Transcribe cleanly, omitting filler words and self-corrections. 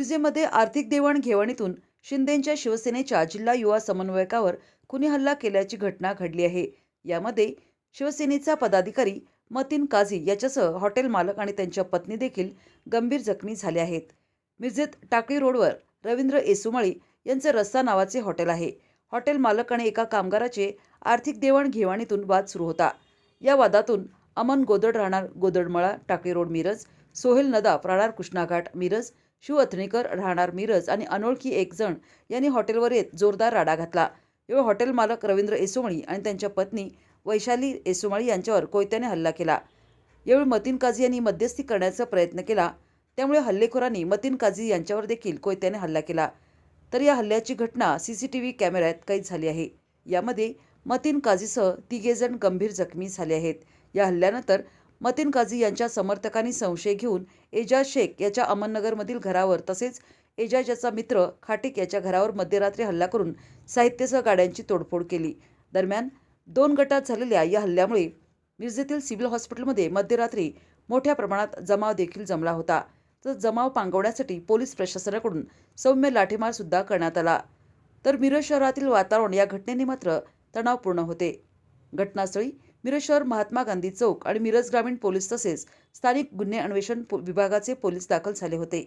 मिरजेमध्ये आर्थिक देवाणघेवाणीतून शिंदेंच्या शिवसेनेच्या जिल्हा युवा समन्वयकावर खुनी हल्ला केल्याची घटना घडली आहे। यामध्ये शिवसेनेचा पदाधिकारी मतीन काझी याच्यासह हॉटेल मालक आणि त्यांच्या पत्नी देखील गंभीर जखमी झाले आहेत। मिरजेत टाकळी रोडवर रवींद्र येसुमाळी यांचे रस्ता नावाचे हॉटेल आहे। हॉटेल मालक आणि एका कामगाराचे आर्थिक देवाणघेवाणीतून वाद सुरू होता। या वादातून अमन गोदड राहणार गोदडमळा टाकळी रोड मिरज, सोहेल नदाफ राहणार कृष्णाघाट मिरज, शिव अथणीकर राहणार मिरज आणि अनोळखी एक जण यांनी हॉटेलवर येत जोरदार राडा घातला। यावेळी हॉटेल मालक रवींद्र येसुमाळी आणि त्यांच्या पत्नी वैशाली येसुमाळी यांच्यावर कोयत्याने हल्ला केला। यावेळी मतीन काझी यांनी मध्यस्थी करण्याचा प्रयत्न केला, त्यामुळे हल्लेखोरांनी मतीन काझी यांच्यावर देखील कोयत्याने हल्ला केला। तर या हल्ल्याची घटना सीसीटीव्ही कॅमेऱ्यात कैद झाली आहे। यामध्ये मतीन काझीसह तिघेजण गंभीर जखमी झाले आहेत। या हल्ल्यानंतर मतीन काझी यांच्या समर्थकांनी संशय घेऊन एजाज शेख याच्या अमननगरमधील घरावर तसेच एजाज याचा मित्र खाटिक याच्या घरावर मध्यरात्री हल्ला करून साहित्यासह गाड्यांची तोडफोड केली। दरम्यान 2 गटात झालेल्या या हल्ल्यामुळे मिरजेतील सिव्हिल हॉस्पिटलमध्ये मध्यरात्री मोठ्या प्रमाणात जमाव देखील जमला होता। तर जमाव पांगवण्यासाठी पोलीस प्रशासनाकडून सौम्य लाठीमार सुद्धा करण्यात आला। तर मिरज शहरातील वातावरण या घटनेने मात्र तणावपूर्ण होते। घटनास्थळी मिरज शहर महात्मा गांधी चौक आणि मिरज ग्रामीण पोलीस तसेच स्थानिक गुन्हे अन्वेषण विभागाचे पोलीस दाखल झाले होते।